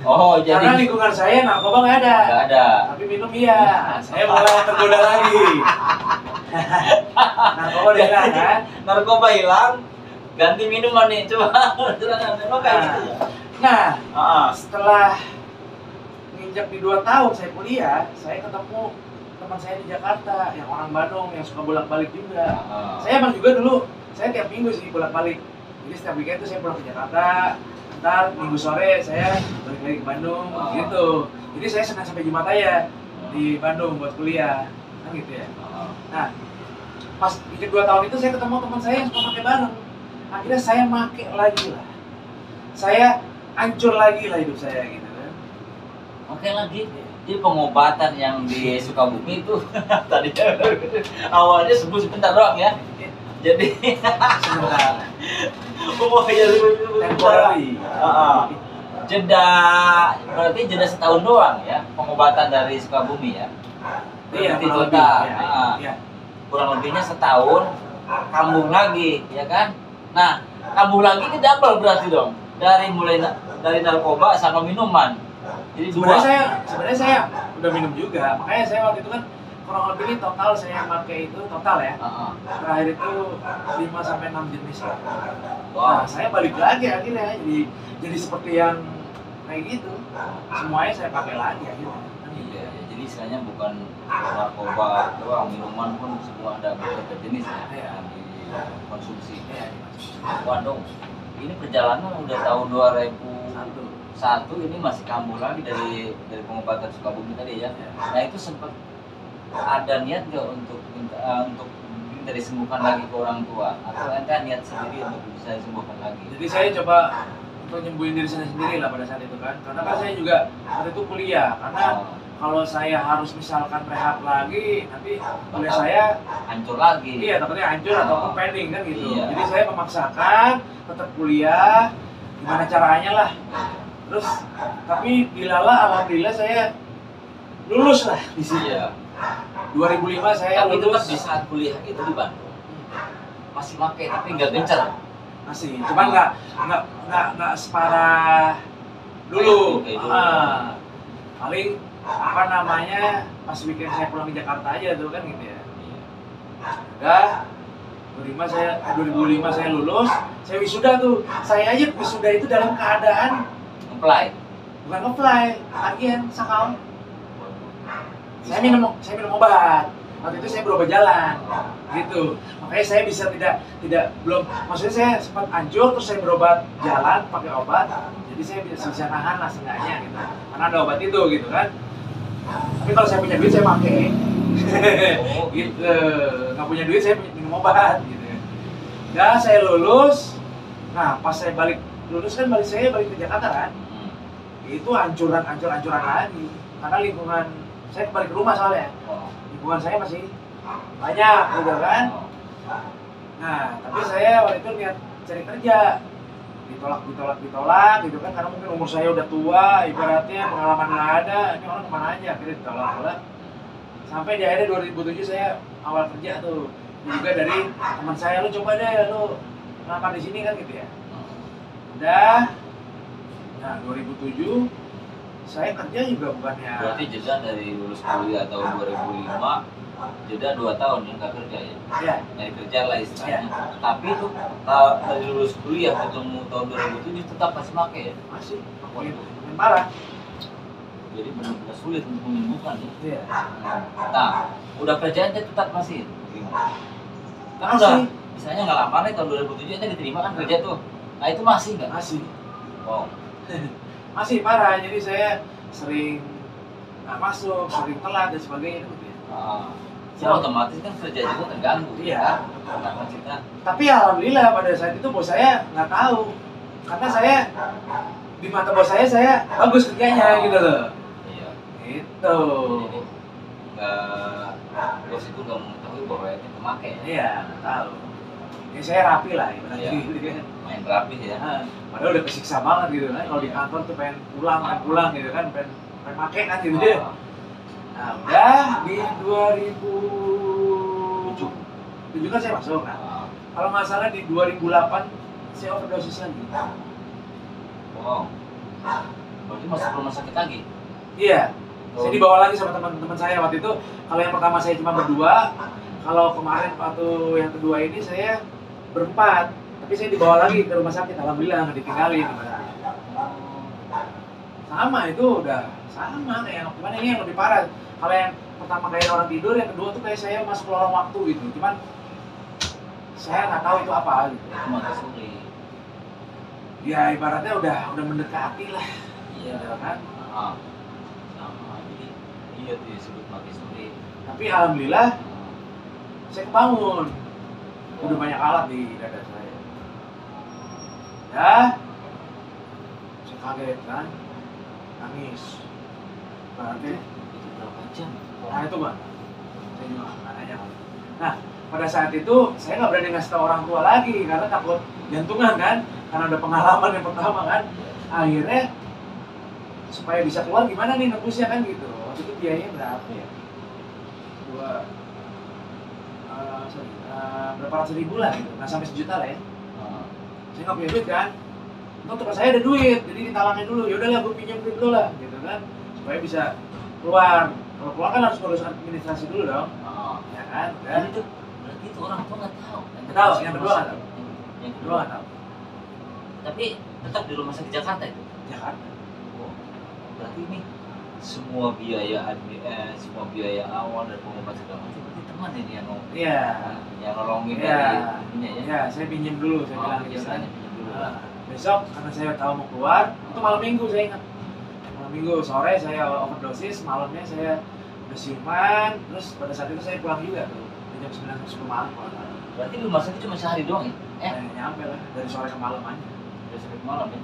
Oh, jadi Karena lingkungan saya narkoba nggak ada. nggak ada. Tapi minum iya. Saya mulai tergoda lagi. Narkoba udah hilang kan? Narkoba hilang, ganti minuman nih, coba. Emang kayak gitu ya? Nah, Ah, setelah nginjak di 2 tahun saya kuliah, saya ketemu teman saya di Jakarta yang orang Bandung yang suka bolak-balik juga. Saya emang juga dulu, saya tiap minggu sih bolak-balik. Jadi setiap weekend itu saya pulang ke Jakarta, ntar minggu sore saya balik lagi ke Bandung, gitu. Jadi saya Senin sampai Jumat aja di Bandung buat kuliah, kan gitu ya. Nah, pas bikin 2 tahun itu saya ketemu teman saya yang suka pakai bareng. Akhirnya saya make lagi lah. Saya hancur lagi lah hidup saya gitu kan. Oke lagi. Jadi pengobatan yang di Sukabumi itu tadi awalnya sembuh sebentar doang ya. Jadi Sebentar. oh ya Temporary. Jeda berarti jeda setahun doang ya pengobatan dari Sukabumi ya. Iya, Berarti kurang lebih. total. Iya. Kurang lebihnya setahun kambuh lagi ya kan. Nah kambuh lagi ini double berarti dong dari dari narkoba sama minuman. Jadi Sebenarnya saya udah minum juga, makanya saya waktu itu kan kurang lebih ini total saya pakai itu total ya. Terakhir itu 5 sampai 6 jenis lah. Nah, saya balik lagi akhirnya jadi seperti yang kayak gitu. Semuanya saya pakai lagi akhirnya. Iya, jadi istilahnya bukan narkoba doang, minuman pun semua ada beberapa jenis ya yang dikonsumsi. Waduh, ini perjalanan udah tahun 2001 ini masih kambuh lagi dari pengobatan Sukabumi tadi ya. Nah itu sempat ada niat nggak untuk minta disembuhkan lagi ke orang tua atau ente niat sendiri untuk bisa disembuhkan lagi? Jadi saya coba untuk nyembuhin diri saya sendiri lah pada saat itu kan, karena kan saya juga waktu itu kuliah, karena kalau saya harus misalkan rehab lagi nanti kuliah saya hancur lagi. Iya, takutnya hancur ataupun pending kan gitu. Iya. Jadi saya memaksakan tetap kuliah, gimana caranya lah. Terus tapi dilala alhamdulillah saya lulus lah di sini. Iya. 2005 saya Tapi tetap lulus. di saat kuliah itu di Bandung masih pakai tapi nggak gencar. Masih, cuman nggak separah dulu. Kayak dulu. Paling apa namanya pas weekend saya pulang ke Jakarta aja tuh kan gitu ya. Udah 2005 saya lulus, saya wisuda tuh. Saya aja wisuda itu dalam keadaan Apply. bukan nge-fly, tagihan sakau. Saya minum obat. Waktu itu saya berobat jalan, gitu. Makanya saya bisa belum, maksudnya saya sempat hancur terus saya berobat jalan pakai obat. Jadi saya bisa nahan lah seenggaknya gitu. Karena ada obat itu gitu kan. Tapi kalau saya punya duit saya pakai. Gitu. Nggak punya duit saya minum obat gitu. Ya saya lulus. Nah pas saya lulus kan saya balik ke Jakarta kan. Itu hancuran lagi. Karena lingkungan saya kembali ke rumah soalnya. Lingkungan saya masih banyak gitu kan. Nah tapi saya waktu itu niat cari kerja. Ditolak gitu kan, karena mungkin umur saya udah tua, ibaratnya pengalaman nggak ada, ini orang kemana aja, akhirnya ditolak. Sampai di akhirnya 2007 saya awal kerja tuh, juga dari teman saya, lu coba deh, lu ngelamar di sini kan gitu ya. Udah, nah 2007 saya kerja juga bukannya. Berarti jeda dari lulus kuliah tahun 2005 jeda 2 tahun ya nggak kerja ya? Iya. Nyari kerja lah istilahnya. Tapi itu dari lulus kuliah ketemu tahun 2007 tetap masih pakai ya? Masih, makin parah. Jadi benar-benar sulit untuk menyembuhkan ya? Iya. Nah, udah kerjaan dia tetap masih gimana? Kan Masih. udah, misalnya nggak lama nih tahun 2007 aja diterima kan kerja tuh. Nah itu masih nggak? Masih. Wow. Masih parah, jadi saya sering nggak masuk, sering telat dan sebagainya gitu ya. Ya otomatis kan kerja juga terganggu. Iya. Karena kita Tapi alhamdulillah pada saat itu bos saya nggak tahu, karena saya di mata bos saya bagus kerjanya gitu loh. Iya. Gitu. Jadi nggak, bos itu nggak mengetahui bahwa itu pemakai ya. Iya, nggak tahu. Ya saya rapi lah ibaratnya Iya. gitu kan. Main rapi ya. Nah, padahal udah kesiksa banget gitu kan. Kalau di kantor tuh pengen pulang gitu kan, pengen make kan gitu ya. Nah, udah di 2007 kan saya masuk. Nah, kalau nggak salah di 2008 saya overdosis lagi. Wow. Berarti masuk rumah sakit lagi? Iya. Saya dibawa lagi sama teman-teman saya waktu itu. Kalau yang pertama saya cuma berdua, kalau kemarin waktu yang kedua ini saya berempat. Tapi saya dibawa lagi ke rumah sakit. Alhamdulillah nggak ditinggalin. Sama itu udah sama kayak yang cuman ini yang lebih parah. Kalau yang pertama kayak orang tidur, yang kedua tuh kayak saya masuk lorong waktu gitu. Cuman saya nggak tahu itu apa gitu. Itu mati suri. Ya ibaratnya udah mendekati lah. Iya. Gitu kan. Sama. Jadi iya tuh disebut mati suri. Tapi alhamdulillah saya kebangun. Udah banyak alat di dada saya. Ya, saya kaget kan, nangis. Berarti, Itu berapa jam? nah itu bang, saya juga nggak nanya. Nah, pada saat itu saya nggak berani ngasih tahu orang tua lagi karena takut jantungan kan, karena udah pengalaman yang pertama kan. Akhirnya supaya bisa keluar gimana nih nebusnya kan gitu. Waktu itu biayanya berapa ya? Berapa ratus ribu lah gitu, nggak sampai sejuta lah ya. Saya nggak punya duit kan, untuk teman saya ada duit, jadi ditalangin dulu. Ya udahlah, gue pinjam duit dulu lah, gitu kan, supaya bisa keluar. Kalau keluar kan harus ngurus administrasi dulu dong, ya kan? Dan Dan itu berarti itu orang tua nggak tahu. Nggak tahu, yang kedua nggak tahu. Yang kedua nggak tahu. Tapi tetap di rumah sakit Jakarta itu. Jakarta. Oh, berarti ini semua biaya semua biaya awal dan pengobatan segala macam berarti teman ini Iya. yang nolongin Iya. dari ininya ya. Ya, saya pinjam dulu, saya bilang gitu kan. biasanya pinjam dulu. Nah, besok karena saya tahu mau keluar, itu malam minggu saya ingat. Malam minggu sore saya overdosis, malamnya saya udah siuman, terus pada saat itu saya pulang juga tuh, jam 9 sampai 10 malam. Berarti di rumah sakit cuma sehari doang ya? Nyampe lah, dari sore ke malam aja. Dari sakit malam ya?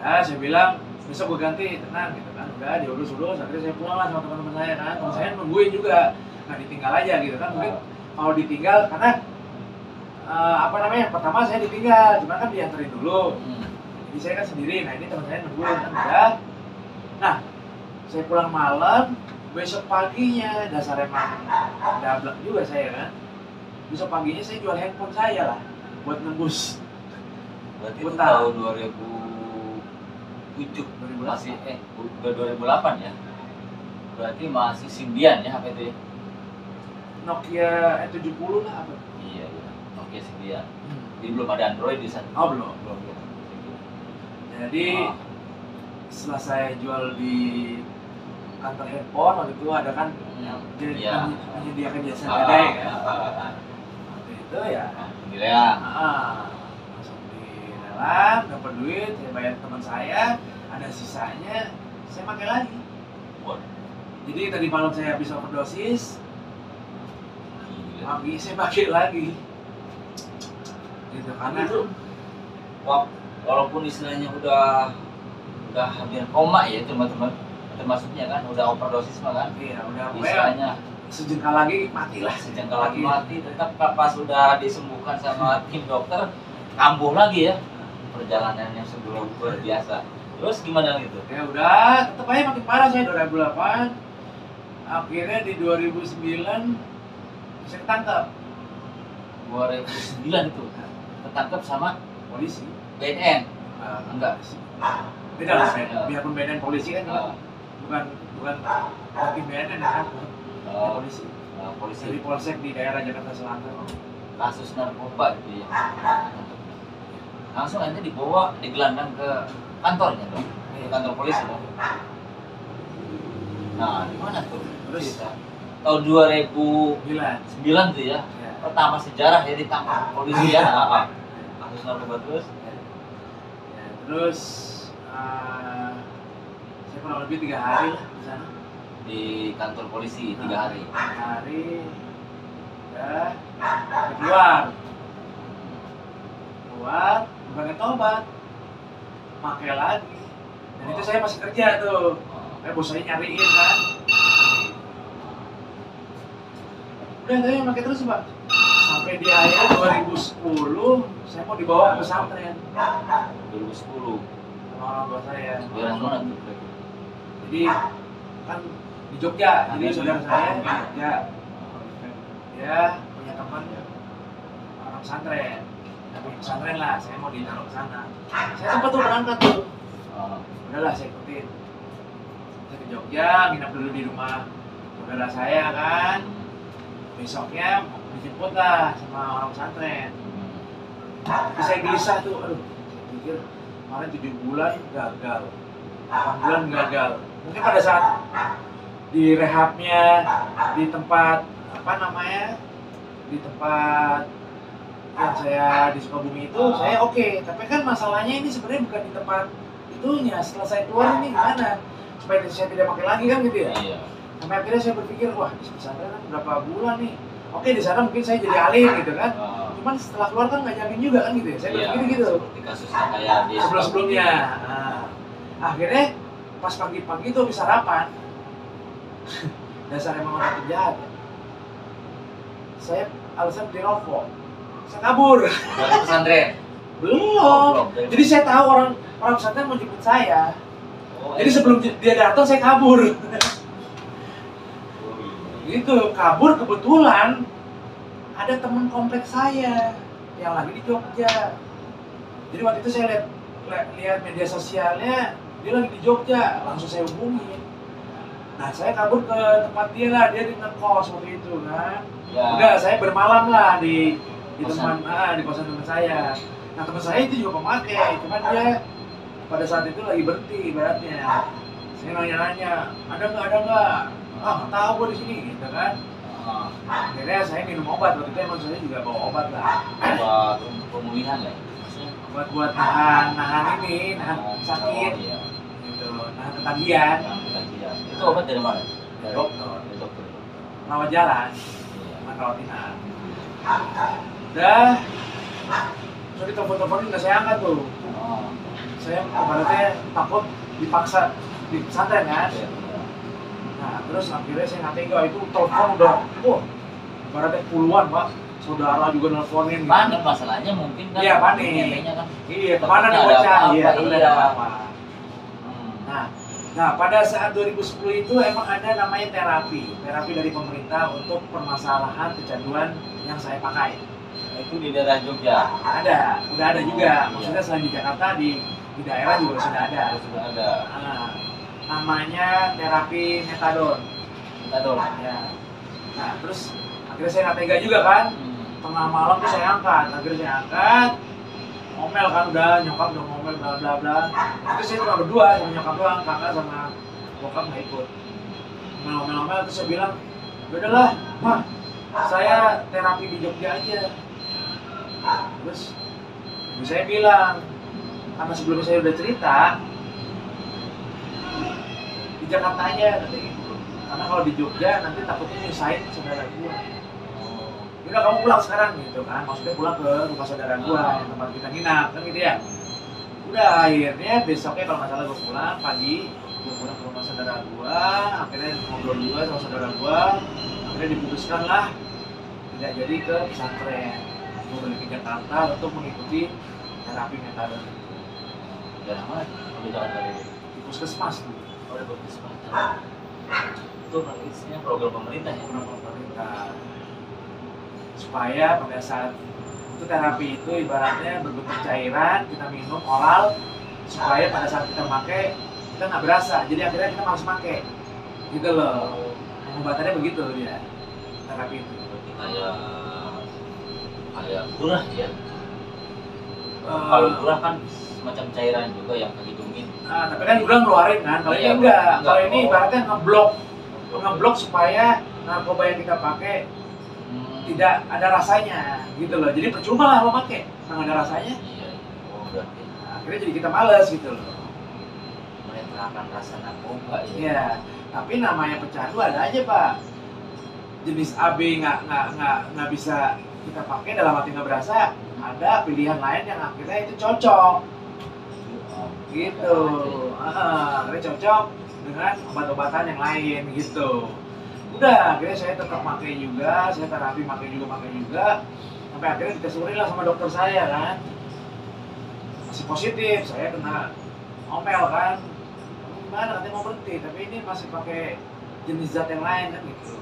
Nah, saya bilang, besok gue ganti, tenang gitu kan. Udah diurus-urus, akhirnya saya pulang lah sama teman-teman saya kan. Teman saya nungguin juga, nggak ditinggal aja gitu kan. Mungkin kalau ditinggal, karena pertama saya ditinggal, cuma kan dianterin dulu. Jadi saya kan sendiri, nah ini teman saya nungguin kan udah. Nah, saya pulang malam, besok paginya, dasar emang dablek juga saya kan. Besok paginya saya jual handphone saya lah, buat nembus. Berarti itu Utang. tahun 2007 2008. masih 2008 ya? Berarti masih Symbian ya HP itu ya? Nokia E70 lah apa? Iya, Nokia Symbian. Jadi belum ada Android di sana. Oh belum. Belum ya. Jadi setelah saya jual di kantor handphone waktu itu ada kan yang Iya. menyediakan jasa gadai kan. Waktu itu ya Alhamdulillah. langsung dilelang, dapat duit, saya bayar teman saya, ada sisanya, saya pakai lagi. Waduh, Jadi tadi malam saya habis overdosis, gila. pagi saya pakai lagi. Gitu karena itu walaupun istilahnya udah hampir koma ya teman-teman, termasuknya kan udah overdosis mah kan, iya udah istilahnya sejengkal lagi matilah. sejengkal lagi mati, tetap pas sudah disembuhkan sama tim dokter kambuh lagi ya perjalanan yang sebelum luar biasa. Terus gimana gitu? Ya udah, tetap aja makin parah saya 2008. Akhirnya di 2009 saya ketangkap 2009 itu ketangkap sama polisi. BNN. Enggak. Beda lah, biarpun BNN polisi kan bukan tim BNN kan, polisi. Polisi Dari polsek di daerah Jakarta Selatan. kasus narkoba gitu ya. Langsung nanti dibawa digelandang ke kantornya dong, ke kantor polisi dong. Nah, di mana tuh? Terus Tahun 2009 9. tuh ya, Ya. pertama sejarah ya ditangkap polisi ya. Kasus narkoba terus. Ya, terus saya kurang lebih 3 hari lah di sana. Di kantor polisi 3 hari. 3 hari ya saya keluar bukannya tobat pakai lagi. Dan itu saya masih kerja tuh, kayak bos saya nyariin kan. Udah tapi pakai terus Pak. Sampai di akhir 2010 saya mau dibawa ke pesantren 2010. sama orang tua saya. Daerah mana tuh? Jadi kan di Jogja, jadi saudara saya di Jogja. Dia punya teman orang pesantren. Tapi pesantren lah, saya mau ditaruh ke sana. Saya sempat tuh berangkat tuh. Udahlah saya ikutin. Saya ke Jogja, nginep dulu di rumah saudara saya kan. Besoknya dijemput lah sama orang pesantren. Tapi saya gelisah tuh, aduh, saya pikir kemarin 7 bulan gagal, 8 bulan gagal. Mungkin pada saat di rehabnya, di tempat apa namanya, di tempat yang saya di Sukabumi itu, saya oke. Tapi kan masalahnya ini sebenarnya bukan di tempat itunya. Setelah saya keluar ini gimana? Supaya saya tidak pakai lagi kan gitu ya. Iya. Sampai akhirnya saya berpikir, wah di pesantren kan berapa bulan nih? Oke di sana mungkin saya jadi alim gitu kan. Cuman setelah keluar kan nggak jamin juga kan gitu ya. Saya berpikir gitu. Seperti kasusnya kayak di Sebelum-sebelumnya. Nah, akhirnya pas pagi-pagi tuh habis sarapan. Dasar emang orang penjahat ya. Saya alasan beli rokok. Saya kabur. dari pesantren. Belum. Jadi saya tahu orang pesantren mau jemput saya. Oh, Jadi sebelum dia datang saya kabur. Gitu, kabur kebetulan ada teman kompleks saya yang lagi di Jogja. Jadi waktu itu saya lihat media sosialnya dia lagi di Jogja, langsung saya hubungin. Nah saya kabur ke tempat dia lah, dia di ngekos waktu itu kan. Ya. Udah saya bermalam lah di Kosan. di kosan teman saya. Nah teman saya itu juga pemakai, cuman dia pada saat itu lagi berhenti ibaratnya. Saya nanya-nanya, ada nggak? Ah nggak tahu gue di sini gitu kan. Akhirnya saya minum obat, waktu itu emang saya juga bawa obat lah. Buat untuk pemulihan lah. Buat nahan sakit, Oh, iya. gitu, nahan ketagihan. Yang ketagihan. Itu obat dari mana? Dari Dokter. Dari dokter. Rawat jalan, Iya. bukan rawat inap. Udah, so ditelepon-teleponin nggak saya angkat tuh. Oh. Saya ibaratnya takut dipaksa di pesantren kan. Iya. Nah terus akhirnya saya nggak tega, itu telepon udah, ibaratnya puluhan Pak. Saudara juga nelfonin gitu. Panik masalahnya mungkin kan. Iya, panik. Nyampe-nya kan. Iya, kemana nih Ada bocah? apa-apa, Iya, udah ada iya. apa-apa. Nah, pada saat 2010 itu emang ada namanya terapi dari pemerintah untuk permasalahan kecanduan yang saya pakai. Itu di daerah Jogja. Udah ada juga. Iya. Maksudnya selain di Jakarta di daerah juga sudah ada. Sudah ada. Nah, namanya terapi metadon. Metadon. Ya. Nah, terus akhirnya saya nggak tega juga kan. Tengah malam tuh saya angkat, akhirnya saya angkat, ngomel kan udah, nyokap udah ngomel bla bla bla. Itu saya cuma berdua sama nyokap doang, kakak sama bokap nggak ikut. Ngomel-ngomel terus saya bilang, udahlah, mah, saya terapi di Jogja aja. Terus ibu saya bilang, karena sebelumnya saya udah cerita, di Jakarta aja katanya gitu. Karena kalau di Jogja nanti takutnya nyusahin saudara gue. Udah kamu pulang sekarang gitu kan, maksudnya pulang ke rumah saudara gua yang tempat kita nginap kan gitu ya. Udah akhirnya besoknya kalau nggak salah gua pulang pagi, gua pulang ke rumah saudara gua, akhirnya ngobrol juga sama saudara gua, akhirnya diputuskan lah tidak jadi ke pesantren, gua balik ke Jakarta untuk mengikuti terapi metadon. Daerah mana? Di Jakarta ini. Di puskesmas tuh, Oh, di Puskesmas. Itu isinya program pemerintah ya. program pemerintah. Supaya pada saat itu terapi itu ibaratnya berbentuk cairan, kita minum oral supaya pada saat kita pakai kita nggak berasa, jadi akhirnya kita malas pakai gitu loh. Pengobatannya begitu ya, terapi itu. Kayak gurah ya. Eh, Kalau gurah kan semacam cairan juga yang kehidungin. nah, tapi kan udah ngeluarin kan, kalau Iya, ini enggak. enggak. Kalau ini Oh. ibaratnya ngeblok supaya narkoba yang kita pakai tidak ada rasanya gitu loh. Jadi percuma lah lo pakai, nggak ada rasanya. Iya. Oh, berarti Nah, akhirnya jadi kita males gitu loh. menetralkan rasa narkoba ya. Iya, tapi namanya pecandu ada aja Pak. Jenis AB nggak bisa kita pakai dalam arti nggak berasa. Ada pilihan lain yang akhirnya itu cocok. gitu. Akhirnya cocok dengan obat-obatan yang lain gitu. Udah, akhirnya saya tetap pakai juga, saya terapi pakai juga, sampai akhirnya dites urin lah sama dokter saya kan, masih positif, saya kena omel kan, gimana katanya mau berhenti, tapi ini masih pakai jenis zat yang lain kan gitu.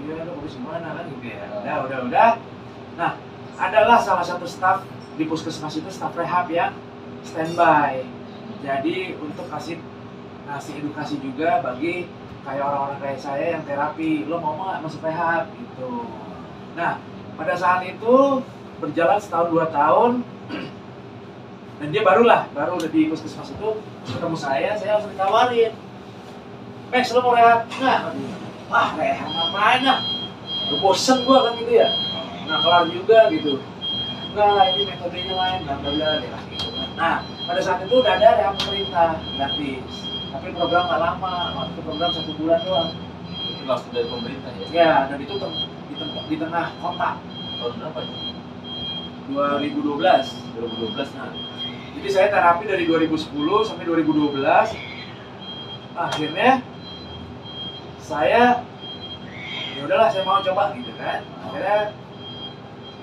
Iya, lu habis gimana kan gitu ya. Udah. Nah, adalah salah satu staf di puskesmas itu, staf rehab yang standby. Jadi untuk ngasih edukasi juga bagi kayak orang-orang kayak saya yang terapi, lo mau nggak masuk rehab gitu. Nah, pada saat itu berjalan setahun 2 tahun dan dia baru di puskesmas itu ketemu saya langsung ditawarin, Max, lo mau rehab? Nggak. Wah, rehab ngapain ya? Udah bosen gua kan gitu ya. Nggak kelar juga gitu. Enggak, ini metodenya lain, bla bla bla gitu kan. Nah, pada saat itu udah ada rehab pemerintah gratis. Tapi program nggak lama, waktu program 1 bulan doang. Itu langsung dari pemerintah ya? Ya, dan itu di tengah kota. Tahun berapa itu? 2012. 2012. Nah, jadi saya terapi dari 2010 sampai 2012. Akhirnya saya ya udahlah, saya mau coba gitu kan. Akhirnya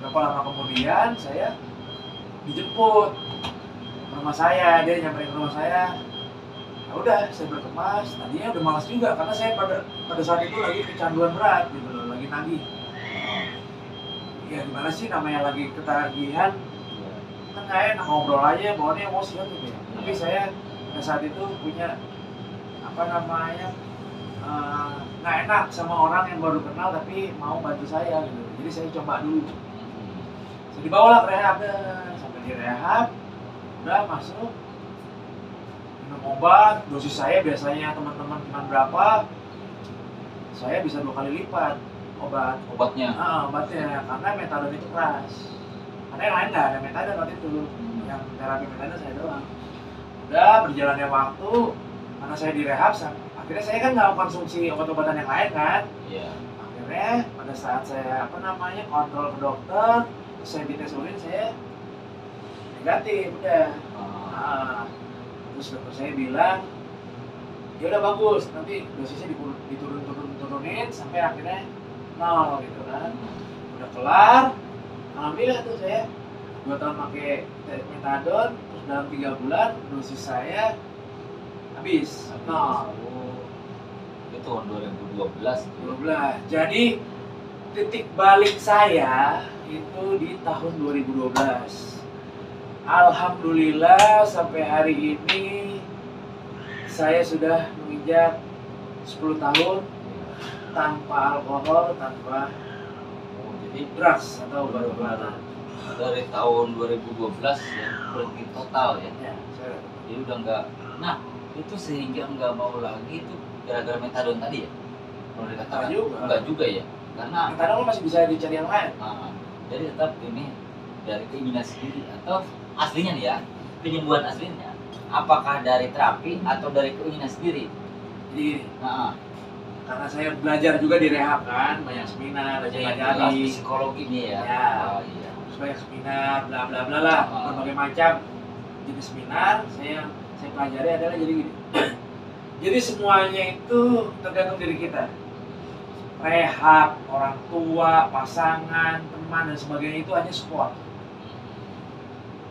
berapa lama kemudian saya dijemput ke rumah saya, dia nyamperin ke rumah saya. Ya udah, saya berkemas. Tadinya udah malas juga karena saya pada saat itu lagi kecanduan berat gitu loh, lagi nagih. Ya gimana sih, namanya lagi ketagihan kan nggak enak, ngobrol aja bawaannya emosi kan gitu ya. Tapi saya pada saat itu punya apa namanya, nggak enak sama orang yang baru kenal tapi mau bantu saya gitu. Jadi saya coba dulu. Saya dibawalah ke rehab, sampai di rehab udah masuk, minum obat. Dosis saya biasanya teman-teman cuma berapa, saya bisa 2 kali lipat Obatnya? obatnya, karena metadon itu keras. Karena yang lain nggak ada metadon waktu itu, yang terapi metadon saya doang. Udah berjalannya waktu, karena saya direhab, akhirnya saya kan nggak konsumsi obat-obatan yang lain kan. Iya. Akhirnya pada saat saya kontrol ke dokter, saya dites urin, saya negatif udah. Terus dokter saya bilang, ya udah bagus, nanti dosisnya diturunin sampai akhirnya 0 gitu kan. Udah kelar, alhamdulillah tuh saya 2 tahun pakai metadon, terus dalam 3 bulan dosis saya habis 0. Itu tahun 2012. 12. Jadi titik balik saya itu di tahun 2012. Alhamdulillah sampai hari ini saya sudah menginjak 10 tahun tanpa alkohol, tanpa Jadi drugs atau obat-obatan. dari tahun 2012 ya berhenti total ya. Ya, Jadi udah nggak. Nah, itu sehingga nggak mau lagi itu gara-gara metadon tadi ya? Kalau dikatakan Nggak juga. nggak juga ya, karena kadang lo masih bisa dicari yang lain. jadi tetap ini dari keinginan sendiri atau aslinya nih ya, penyembuhan aslinya apakah dari terapi atau dari keinginan sendiri? Jadi Nah, karena saya belajar juga di rehab kan, banyak seminar, yang kelas pelajari, psikologi ini ya. Ya. Oh, iya. terus banyak seminar, bla bla bla lah, berbagai macam jenis seminar saya pelajari adalah jadi gini. Jadi semuanya itu tergantung diri kita. Rehab, orang tua, pasangan, teman dan sebagainya itu hanya support.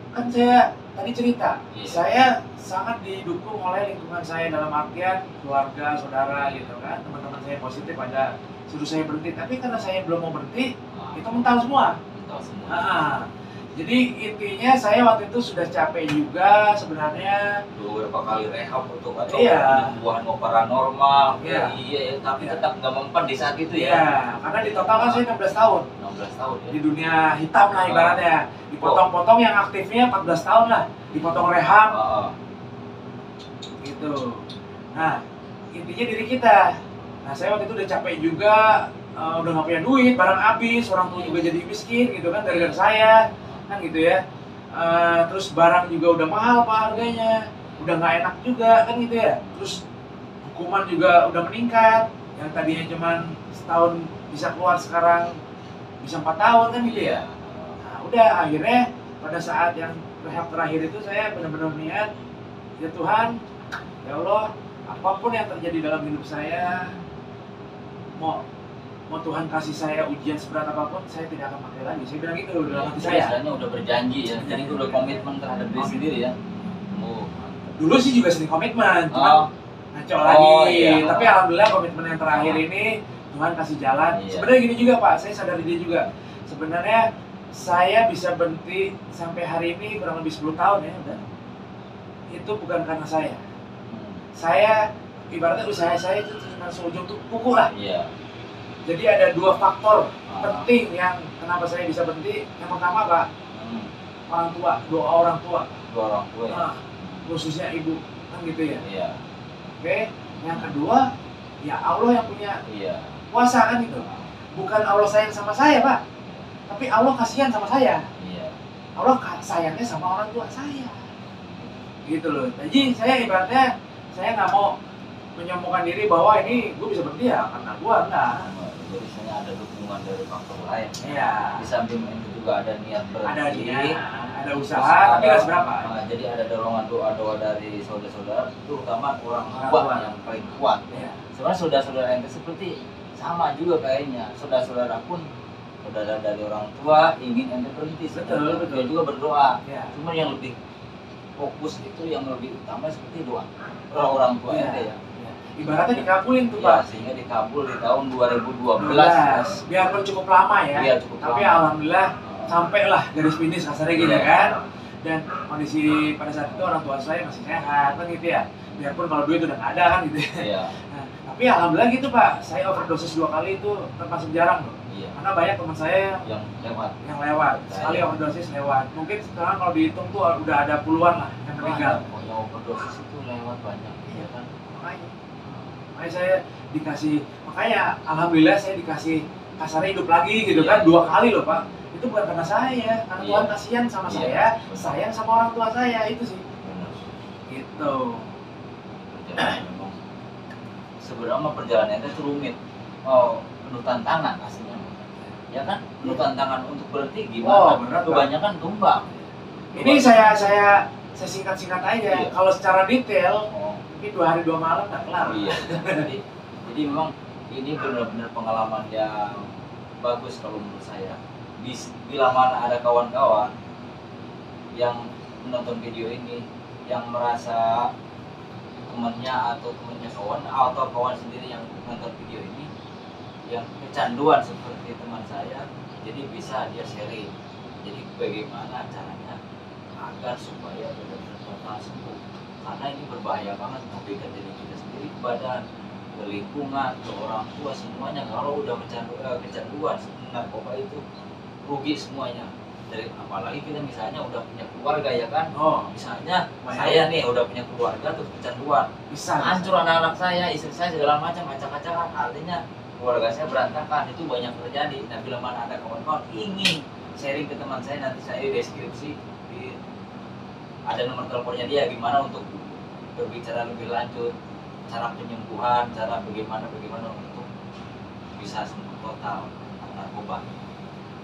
Kan saya tadi cerita, saya sangat didukung oleh lingkungan saya, dalam artian keluarga, saudara gitu kan, teman-teman saya positif pada suruh saya berhenti, tapi karena saya belum mau berhenti, itu mental semua. Mental semua. Jadi intinya saya waktu itu sudah capek juga sebenarnya. Beberapa kali rehab untuk penyembuhan paranormal. Iya. Iya, tapi tetap nggak mempan di saat itu ya. Iya, karena di total kan saya 16 tahun. 16 tahun ya. Di dunia hitam lah ibaratnya. Dipotong-potong yang aktifnya 14 tahun lah. Dipotong rehab. Gitu. Nah, intinya diri kita. Nah, saya waktu itu udah capek juga, udah nggak punya duit, barang habis, orang tua juga jadi miskin gitu kan gara-gara saya, kan gitu ya. Terus barang juga udah mahal pak harganya, udah nggak enak juga kan gitu ya. Terus hukuman juga udah meningkat, yang tadinya cuman setahun bisa keluar sekarang bisa 4 tahun kan gitu ya. Nah, udah akhirnya pada saat yang rehab terakhir itu saya benar-benar niat, ya Tuhan, ya Allah, apapun yang terjadi dalam hidup saya, mau Tuhan kasih saya ujian seberat apapun, saya tidak akan pakai lagi. Saya bilang gitu dalam hati saya. Istilahnya udah berjanji ya, jadi itu udah komitmen terhadap diri sendiri ya. Oh, Dulu sih juga sering komitmen, oh, cuma ngaco lagi. iya. Tapi alhamdulillah komitmen yang terakhir ini Tuhan kasih jalan. Iya. Sebenarnya gini juga Pak, saya sadar diri juga. Sebenarnya saya bisa berhenti sampai hari ini kurang lebih 10 tahun ya udah. Itu bukan karena saya. Saya ibaratnya usaha saya itu cuma seujung tuh kuku lah. Iya. Jadi ada dua faktor penting yang kenapa saya bisa berhenti. Yang pertama Pak, orang tua, doa orang tua. Dua orang tua ya. Nah, khususnya ibu kan gitu ya. Iya. Oke, yang kedua ya Allah yang punya Iya. kuasa kan itu. Bukan Allah sayang sama saya Pak, tapi Allah kasihan sama saya. Iya. Allah sayangnya sama orang tua saya. Gitu loh. Jadi saya ibaratnya saya nggak mau menyombongkan diri bahwa ini gue bisa berhenti ya karena gue enggak. Jadi misalnya ada dukungan dari faktor lain. Iya. Di samping itu juga ada niat berhenti. Ada niat, ada Terus usaha, tapi nggak seberapa. Jadi ada dorongan doa dari saudara-saudara, terutama orang Orang tua tua. yang paling kuat. Iya. Sebenarnya saudara-saudara yang seperti sama juga kayaknya. Saudara-saudara pun saudara dari orang tua ingin ente berhenti. Betul, sebenarnya. betul. Dia juga berdoa. Iya. Cuma yang lebih fokus itu yang lebih utama seperti doa orang tua Iya. ente ya. Ibaratnya dikabulin tuh Ya, Pak. sehingga dikabul di tahun 2012. 12. Biarpun cukup lama ya. Iya, cukup Tapi lama. alhamdulillah sampailah garis finish kasarnya gitu kan. Dan kondisi pada saat itu orang tua saya masih sehat kan gitu ya. Biarpun kalau duit udah nggak ada kan gitu. Iya. Nah, tapi alhamdulillah gitu Pak. Saya overdosis 2 kali itu termasuk jarang loh. Iya. Karena banyak teman saya Yang lewat. yang lewat. Sekali overdosis lewat. Mungkin sekarang kalau dihitung tuh udah ada puluhan lah yang meninggal. Oh, yang overdosis itu lewat banyak. Iya kan? Makanya saya dikasih, makanya alhamdulillah saya dikasih kasarnya hidup lagi gitu Iya. kan 2 kali loh Pak. Itu bukan karena saya, karena Iya. Tuhan kasihan sama Iya, saya, benar. sayang sama orang tua saya itu sih. Benar. Gitu. Perjalanan memang sebenarnya mah perjalanan itu rumit. Oh, penuh tantangan aslinya. Ya kan? Penuh tantangan untuk berhenti Oh, gimana? benar, Pak. Kebanyakan tumbang. Ini saya singkat-singkat aja. Iya. Kalau secara detail, Oh, ini 2 hari 2 malam nggak kelar. iya. Jadi memang ini benar-benar pengalaman yang bagus kalau menurut saya. Bila mana ada kawan-kawan yang menonton video ini yang merasa temannya atau kawan atau kawan sendiri yang menonton video ini yang kecanduan seperti teman saya, jadi bisa dia sharing. Jadi bagaimana caranya agar supaya benar-benar total sembuh, karena ini berbahaya banget memberikan diri kita sendiri ke badan, ke lingkungan, ke orang tua, semuanya. Kalau udah kecanduan narkoba itu rugi semuanya. Dari apalagi kita misalnya udah punya keluarga ya kan, Oh, misalnya Banyak. saya nih udah punya keluarga terus kecanduan, bisa. hancur anak-anak saya, istri saya segala macam acak-acakan, artinya keluarga saya berantakan. Itu banyak terjadi. Nah, bila mana ada kawan-kawan ingin sharing ke teman saya, nanti saya di deskripsi ada nomor teleponnya dia, gimana untuk berbicara lebih lanjut, cara penyembuhan, cara bagaimana untuk bisa sembuh total narkoba.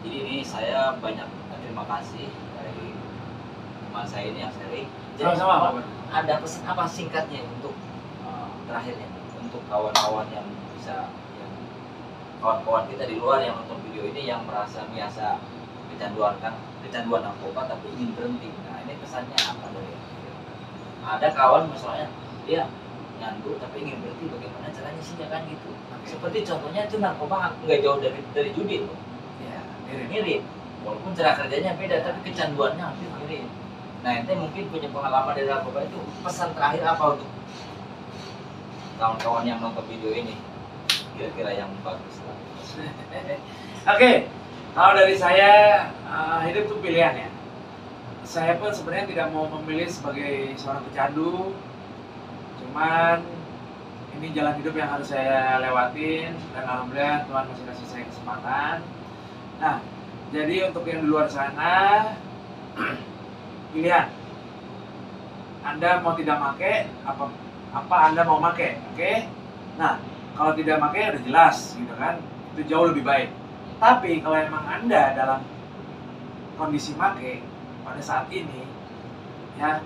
Jadi ini saya banyak terima kasih dari teman saya ini yang sharing. Jadi Sama-sama, Pak. ada pesan apa singkatnya untuk terakhirnya untuk kawan-kawan yang bisa, yang kawan-kawan kita di luar yang nonton video ini yang merasa biasa kecanduan narkoba tapi ingin berhenti. Nah, ini pesannya apa dari ada kawan misalnya dia nyandu tapi ingin berhenti, bagaimana caranya sih ya kan gitu. Seperti contohnya itu narkoba nggak jauh dari judi loh. Ya, Mirip, walaupun cara kerjanya beda tapi kecanduannya hampir mirip. Nah, ente mungkin punya pengalaman dari narkoba, itu pesan terakhir apa untuk kawan-kawan yang nonton video ini, kira-kira yang bagus lah. Oke, kalau dari saya hidup itu pilihan ya. Saya pun sebenarnya tidak mau memilih sebagai seorang pecandu, cuman ini jalan hidup yang harus saya lewatin dan alhamdulillah Tuhan masih kasih saya kesempatan. Nah, jadi untuk yang di luar sana pilihan. Anda mau tidak make apa Anda mau make, oke? Nah, kalau tidak make udah jelas gitu kan, itu jauh lebih baik. Tapi kalau emang Anda dalam kondisi make pada saat ini, ya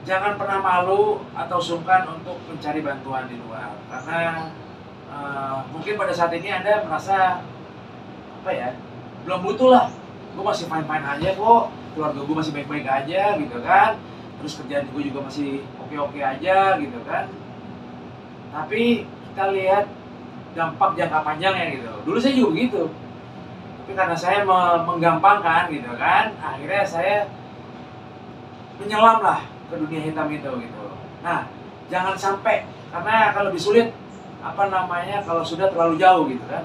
jangan pernah malu atau sungkan untuk mencari bantuan di luar, karena mungkin pada saat ini Anda merasa apa ya, belum butuh lah, gue masih fine aja kok, keluarga gue masih baik aja gitu kan, terus kerjaan gue juga masih oke aja gitu kan. Tapi kita lihat dampak jangka panjangnya gitu. Dulu saya juga begitu, tapi karena saya menggampangkan gitu kan, akhirnya saya menyelam lah ke dunia hitam itu gitu. Nah, jangan sampai, karena akan lebih sulit kalau sudah terlalu jauh gitu kan.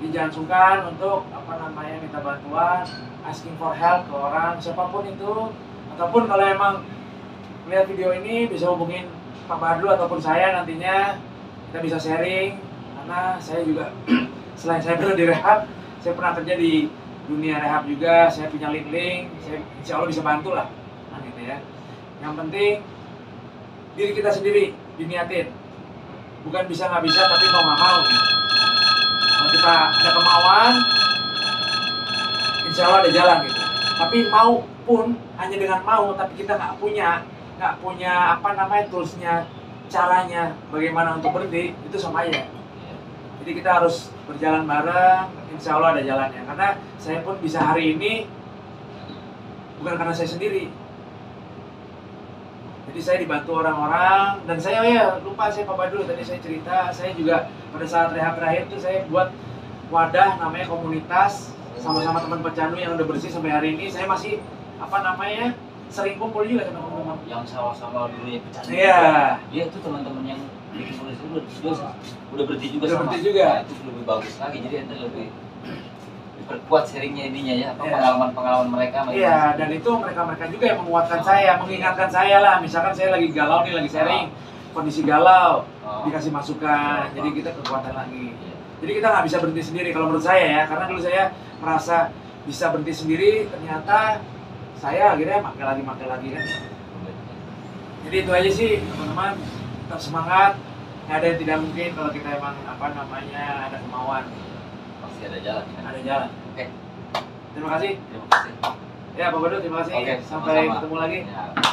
Jadi jangan sungkan untuk minta bantuan, asking for help ke orang siapapun itu, ataupun kalau emang melihat video ini bisa hubungin Pak Badru ataupun saya, nantinya kita bisa sharing, karena saya juga selain saya pernah di rehab, saya pernah kerja di dunia rehab juga, saya punya link, saya insya Allah bisa bantu lah, nah gitu ya. Yang penting diri kita sendiri diniatin, bukan bisa nggak bisa tapi mau nggak mau gitu. Kalau kita ada kemauan, insya Allah ada jalan gitu. Tapi mau pun hanya dengan mau, tapi kita nggak punya toolsnya, caranya bagaimana untuk berhenti, itu sama aja. Jadi kita harus berjalan bareng, insya Allah ada jalannya. Karena saya pun bisa hari ini bukan karena saya sendiri. Jadi saya dibantu orang-orang, dan saya lupa saya Pak Badru tadi saya cerita, saya juga pada saat rehab terakhir tuh saya buat wadah namanya komunitas, sama-sama teman pecandu yang udah bersih sampai hari ini. Saya masih sering kumpul juga sama teman-teman yang sama-sama dunia pecandu. Iya. Dia tuh teman-teman yang bikin tulis itu udah berhenti juga Udah sama. berhenti juga. Nah, itu lebih bagus lagi, jadi ente lebih diperkuat sharingnya ininya ya, Iya. pengalaman mereka. Iya, dan itu mereka juga yang menguatkan saya, mengingatkan saya lah. Misalkan saya lagi galau nih, lagi sharing, kondisi galau, dikasih masukan, jadi kita kekuatan lagi. Iya. Jadi kita nggak bisa berhenti sendiri kalau menurut saya ya, karena dulu saya merasa bisa berhenti sendiri, ternyata saya akhirnya makai lagi kan. Jadi itu aja sih teman-teman, tetap semangat. Nggak ada yang tidak mungkin kalau kita emang ada kemauan, Pasti ada jalan. Ya? ada jalan. Oke. Terima kasih. Terima kasih. Ya Pak Badru, terima kasih. Oke, Sampai sama-sama. ketemu lagi. Ya.